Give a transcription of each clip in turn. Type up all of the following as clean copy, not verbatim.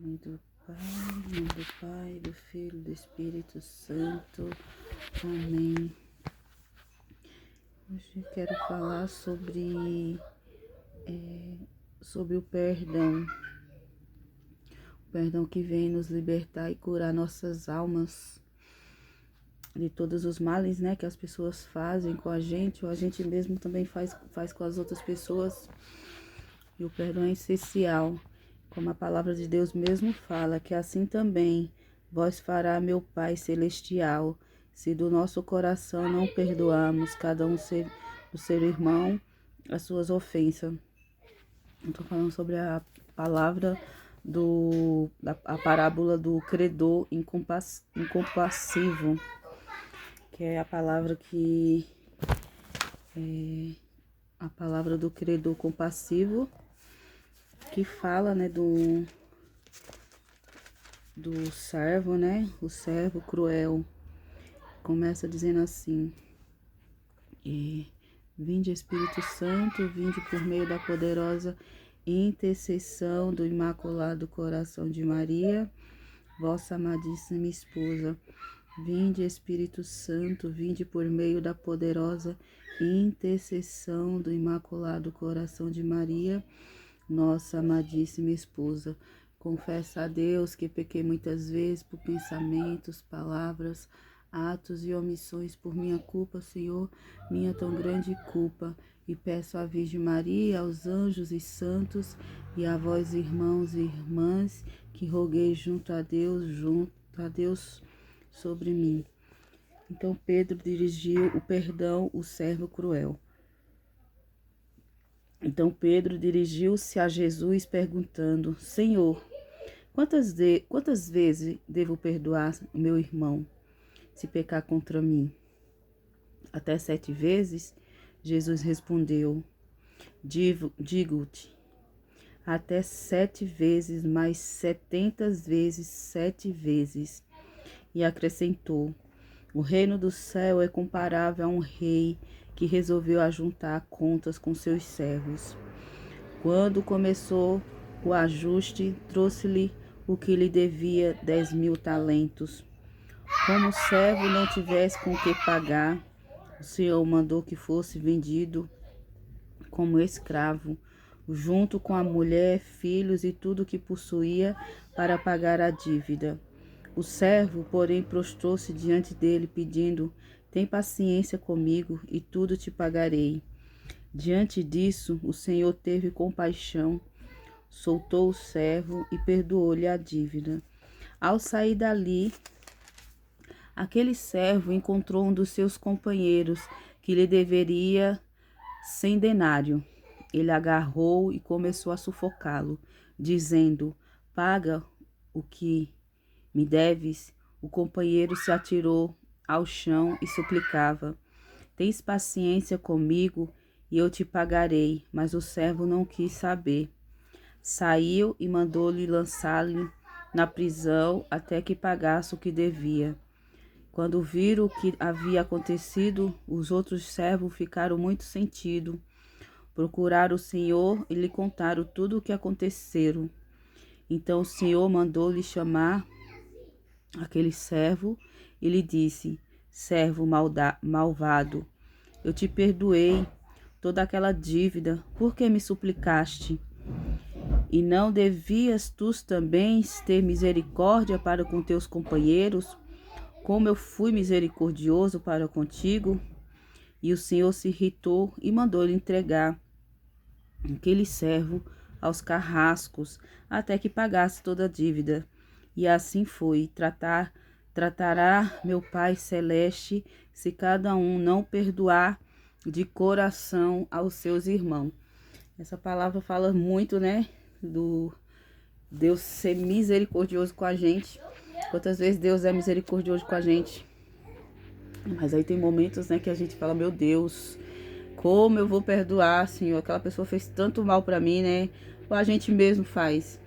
nome do Pai, em nome do Pai, do Filho, do Espírito Santo. Amém. Hoje eu quero falar sobre o perdão. O perdão que vem nos libertar e curar nossas almas de todos os males, né, que as pessoas fazem com a gente, ou a gente mesmo também faz com as outras pessoas. E o perdão é essencial, como a palavra de Deus mesmo fala, que assim também vós fará meu Pai Celestial, se do nosso coração não perdoarmos cada um o seu irmão as suas ofensas. Eu estou falando sobre a palavra a parábola do credor incompassivo, que é a palavra a palavra do credor compassivo, que fala, né, do servo, né, o servo cruel. Começa dizendo assim: vinde Espírito Santo, vinde por meio da poderosa intercessão do Imaculado Coração de Maria, vossa amadíssima esposa. Vinde Espírito Santo, vinde por meio da poderosa intercessão do Imaculado Coração de Maria, nossa amadíssima esposa. Confesso a Deus que pequei muitas vezes por pensamentos, palavras, atos e omissões por minha culpa, Senhor, minha tão grande culpa. E peço à Virgem Maria, aos anjos e santos, e a vós, irmãos e irmãs, que roguei junto a Deus sobre mim. Então Pedro dirigiu o perdão ao servo cruel. Então Pedro dirigiu-se a Jesus perguntando: Senhor, quantas vezes devo perdoar o meu irmão se pecar contra mim? Até 7 vezes? Jesus respondeu: Digo-te, até 7 vezes, mais 70 vezes 7 vezes. E acrescentou: o reino do céu é comparável a um rei que resolveu ajuntar contas com seus servos. Quando começou o ajuste, trouxe-lhe o que lhe devia 10.000 talentos. Como o servo não tivesse com que pagar, o Senhor mandou que fosse vendido como escravo, junto com a mulher, filhos e tudo o que possuía, para pagar a dívida. O servo, porém, prostrou-se diante dele, pedindo: tem paciência comigo, e tudo te pagarei. Diante disso, o Senhor teve compaixão, soltou o servo e perdoou-lhe a dívida. Ao sair dali, aquele servo encontrou um dos seus companheiros, que lhe deveria 100 denários. Ele agarrou e começou a sufocá-lo, dizendo: paga o que me deves. O companheiro se atirou ao chão e suplicava: tens paciência comigo e eu te pagarei. Mas o servo não quis saber. Saiu e mandou-lhe lançar-lhe na prisão até que pagasse o que devia. Quando viram o que havia acontecido, os outros servos ficaram muito sentidos. Procuraram o Senhor e lhe contaram tudo o que aconteceu. Então o Senhor mandou-lhe chamar aquele servo e lhe disse: servo malvado, eu te perdoei toda aquela dívida, por que me suplicaste? E não devias tu também ter misericórdia para com teus companheiros, como eu fui misericordioso para contigo? E o Senhor se irritou e mandou-lhe entregar aquele servo aos carrascos, até que pagasse toda a dívida. E assim foi. Tratará meu Pai Celeste, se cada um não perdoar de coração aos seus irmãos. Essa palavra fala muito, né, do Deus ser misericordioso com a gente. Quantas vezes Deus é misericordioso com a gente? Mas aí tem momentos, né, que a gente fala: meu Deus, como eu vou perdoar, Senhor? Aquela pessoa fez tanto mal para mim, né? Ou a gente mesmo faz.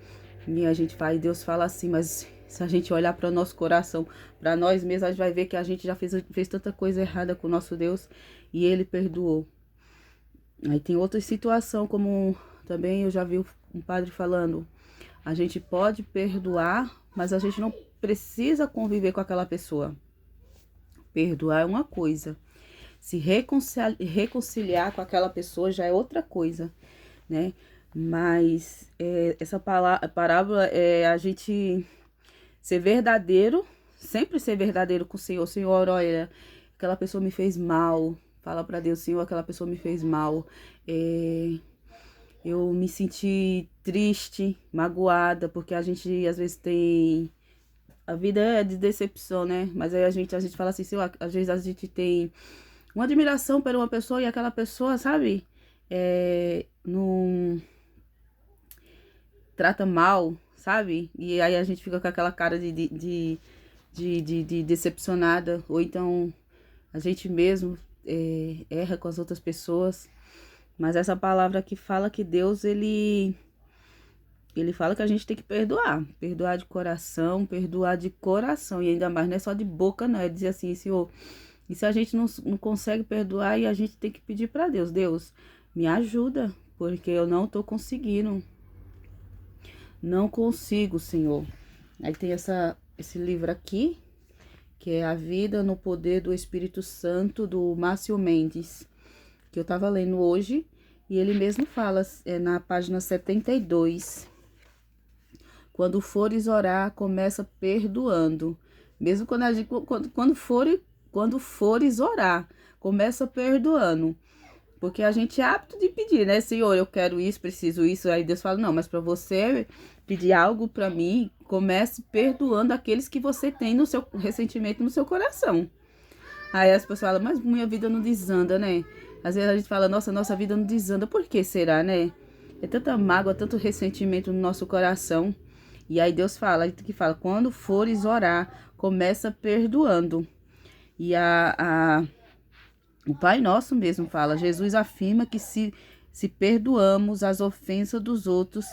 E a gente faz, Deus fala assim, mas se a gente olhar para o nosso coração, para nós mesmos, a gente vai ver que a gente já fez tanta coisa errada com o nosso Deus e Ele perdoou. Aí tem outra situação, como também eu já vi um padre falando: A gente pode perdoar, mas a gente não precisa conviver com aquela pessoa. Perdoar é uma coisa. Se reconciliar com aquela pessoa já é outra coisa, né? Mas essa parábola é a gente ser verdadeiro, sempre ser verdadeiro com o Senhor. Senhor, olha, aquela pessoa me fez mal. Fala para Deus, Senhor, aquela pessoa me fez mal. Eu me senti triste, magoada, porque a gente às vezes tem... A vida é de decepção, né? Mas aí a gente fala assim, Senhor, às vezes a gente tem uma admiração por uma pessoa e aquela pessoa, sabe? Não trata mal, sabe? E aí a gente fica com aquela cara de decepcionada. Ou então a gente mesmo erra com as outras pessoas. Mas essa palavra aqui fala que Deus, ele fala que a gente tem que perdoar. Perdoar de coração, perdoar de coração. E ainda mais, não é só de boca, não. É dizer assim, Senhor, e se a gente não consegue perdoar, e a gente tem que pedir para Deus, Deus, me ajuda, porque eu não tô conseguindo. Não consigo, Senhor. Aí tem esse livro aqui, que é A Vida no Poder do Espírito Santo, do Márcio Mendes, que eu tava lendo hoje, e ele mesmo fala, na página 72, quando fores orar, começa perdoando. Mesmo quando a gente, quando fores orar, começa perdoando. Porque a gente é apto de pedir, né? Senhor, eu quero isso, preciso isso. Aí Deus fala, não, mas para você pedir algo para mim, comece perdoando aqueles que você tem no seu ressentimento no seu coração. Aí as pessoas falam, mas minha vida não desanda, né? Às vezes a gente fala, nossa vida não desanda. Por que será, né? É tanta mágoa, tanto ressentimento no nosso coração. E aí Deus fala, quando fores orar, começa perdoando. E o Pai Nosso mesmo fala, Jesus afirma que se perdoamos as ofensas dos outros,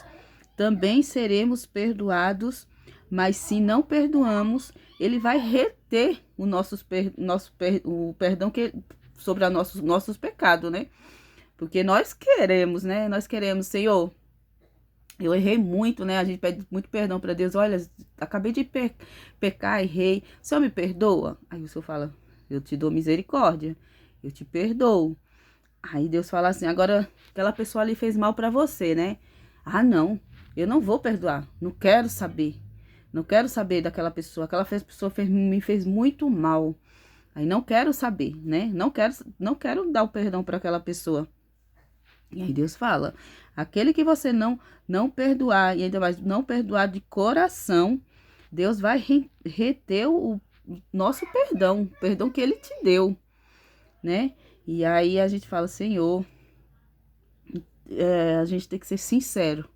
também seremos perdoados, mas se não perdoamos, ele vai reter o perdão sobre nossos pecados, né? Porque nós queremos, né? Nós queremos, Senhor, eu errei muito, né? A gente pede muito perdão para Deus. Olha, acabei de pecar, errei. O Senhor me perdoa? Aí o Senhor fala, eu te dou misericórdia, eu te perdoo. Aí Deus fala assim, agora aquela pessoa ali fez mal para você, né? Ah, não, eu não vou perdoar, não quero saber. Não quero saber daquela pessoa. Me fez muito mal. Aí não quero saber, né? Não quero dar o perdão para aquela pessoa. E aí Deus fala, aquele que você não perdoar, e ainda mais não perdoar de coração, Deus vai reter o nosso perdão, o perdão que ele te deu, né? E aí a gente fala, Senhor, a gente tem que ser sincero,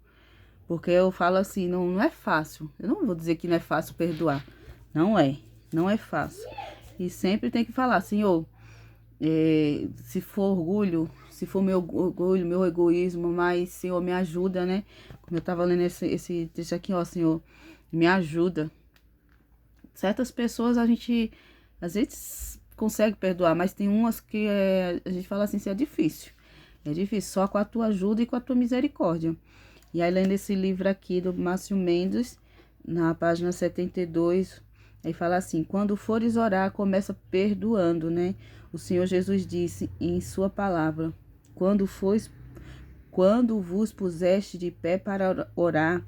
porque eu falo assim, não é fácil. Eu não vou dizer que não é fácil perdoar, não é fácil. E sempre tem que falar, Senhor, se for orgulho, se for meu orgulho, meu egoísmo, mas, Senhor, me ajuda, né? Como eu tava lendo esse texto aqui, ó, Senhor, me ajuda. Certas pessoas a gente, às vezes, consegue perdoar, mas tem umas que a gente fala assim, isso é difícil. É difícil, só com a tua ajuda e com a tua misericórdia. E aí, lendo esse livro aqui do Márcio Mendes, na página 72, aí fala assim, quando fores orar, começa perdoando, né? O Senhor Jesus disse em sua palavra, quando vos puseste de pé para orar,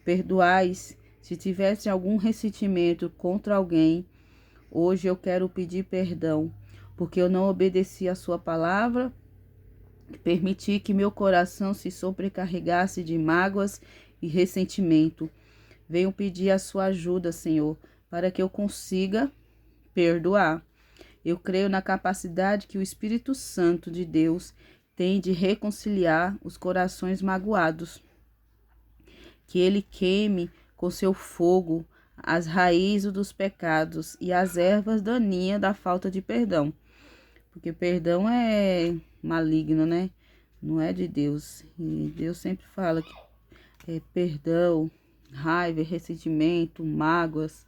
perdoais, se tivesse algum ressentimento contra alguém, hoje eu quero pedir perdão, porque eu não obedeci a sua palavra, permiti que meu coração se sobrecarregasse de mágoas e ressentimento. Venho pedir a sua ajuda, Senhor, para que eu consiga perdoar. Eu creio na capacidade que o Espírito Santo de Deus tem de reconciliar os corações magoados. Que ele queime com seu fogo as raízes dos pecados e as ervas daninhas da falta de perdão. Porque perdão é maligno, né? Não é de Deus. E Deus sempre fala que perdão, raiva, ressentimento, mágoas,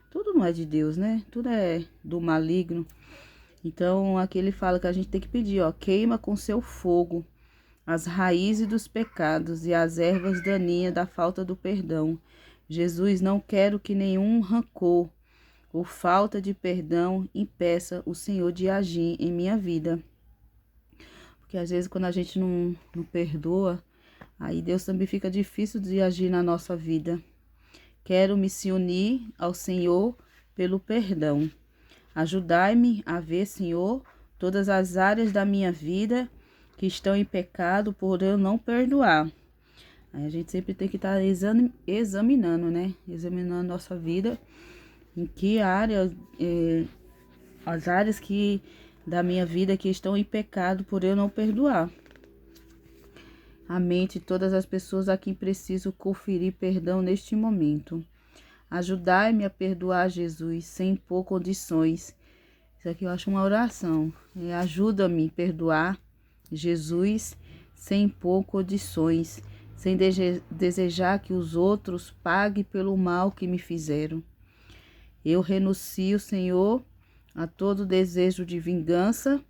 tudo não é de Deus, né? Tudo é do maligno. Então, aqui ele fala que a gente tem que pedir, ó, queima com seu fogo as raízes dos pecados e as ervas daninhas da falta do perdão. Jesus, não quero que nenhum rancor ou falta de perdão impeça o Senhor de agir em minha vida. Porque às vezes quando a gente não perdoa, aí Deus também fica difícil de agir na nossa vida. Quero me se unir ao Senhor pelo perdão. Ajudai-me a ver, Senhor, todas as áreas da minha vida que estão em pecado por eu não perdoar. Aí a gente sempre tem que estar examinando, né? Examinando nossa vida, em que área, as áreas da minha vida que estão em pecado por eu não perdoar. A mente de todas as pessoas a quem preciso conferir perdão neste momento. Ajudai-me a perdoar, Jesus, sem impor condições. Isso aqui eu acho uma oração. Ajuda-me a perdoar, Jesus, sem impor condições, sem desejar que os outros paguem pelo mal que me fizeram. Eu renuncio, Senhor, a todo desejo de vingança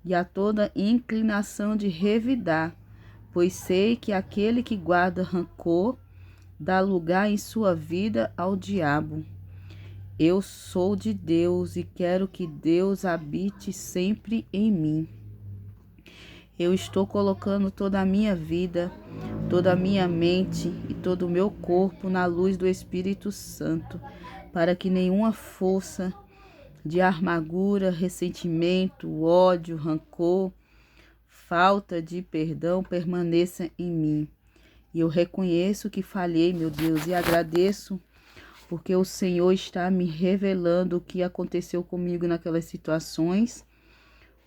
e a toda inclinação de revidar, pois sei que aquele que guarda rancor dá lugar em sua vida ao diabo. Eu sou de Deus e quero que Deus habite sempre em mim. Eu estou colocando toda a minha vida, toda a minha mente e todo o meu corpo na luz do Espírito Santo, para que nenhuma força de amargura, ressentimento, ódio, rancor, falta de perdão permaneça em mim. E eu reconheço que falhei, meu Deus, e agradeço porque o Senhor está me revelando o que aconteceu comigo naquelas situações,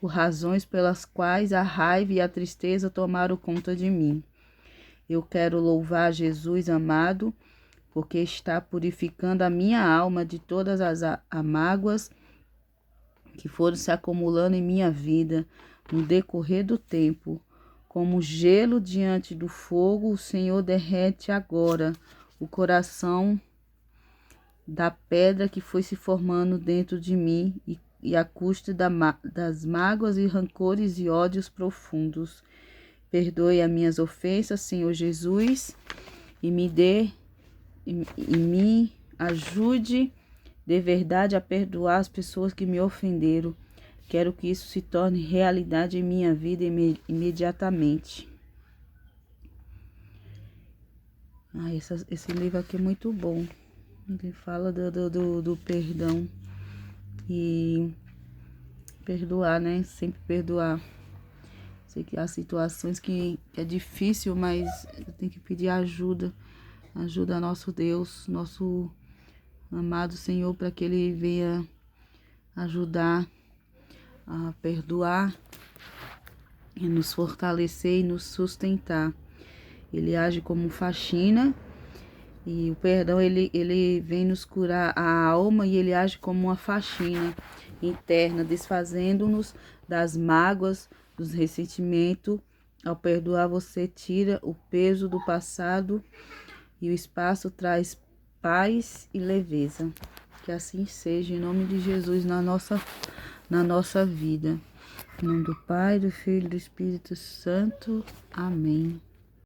por razões pelas quais a raiva e a tristeza tomaram conta de mim. Eu quero louvar Jesus amado, porque está purificando a minha alma de todas as mágoas que foram se acumulando em minha vida no decorrer do tempo. Como gelo diante do fogo, o Senhor derrete agora o coração da pedra que foi se formando dentro de mim e a custa das mágoas e rancores e ódios profundos. Perdoe as minhas ofensas, Senhor Jesus, e me ajude de verdade a perdoar as pessoas que me ofenderam. Quero que isso se torne realidade em minha vida imediatamente. Esse livro aqui é muito bom. Ele fala do perdão e perdoar, né? Sempre perdoar. Sei que há situações que é difícil, mas tem que pedir ajuda. Ajuda a nosso Deus, nosso amado Senhor, para que Ele venha ajudar a perdoar e nos fortalecer e nos sustentar. Ele age como faxina. E o perdão, ele vem nos curar a alma e ele age como uma faxina interna, desfazendo-nos das mágoas, dos ressentimentos. Ao perdoar, você tira o peso do passado e o espaço traz paz e leveza. Que assim seja, em nome de Jesus, na nossa vida. Em nome do Pai, do Filho e do Espírito Santo. Amém.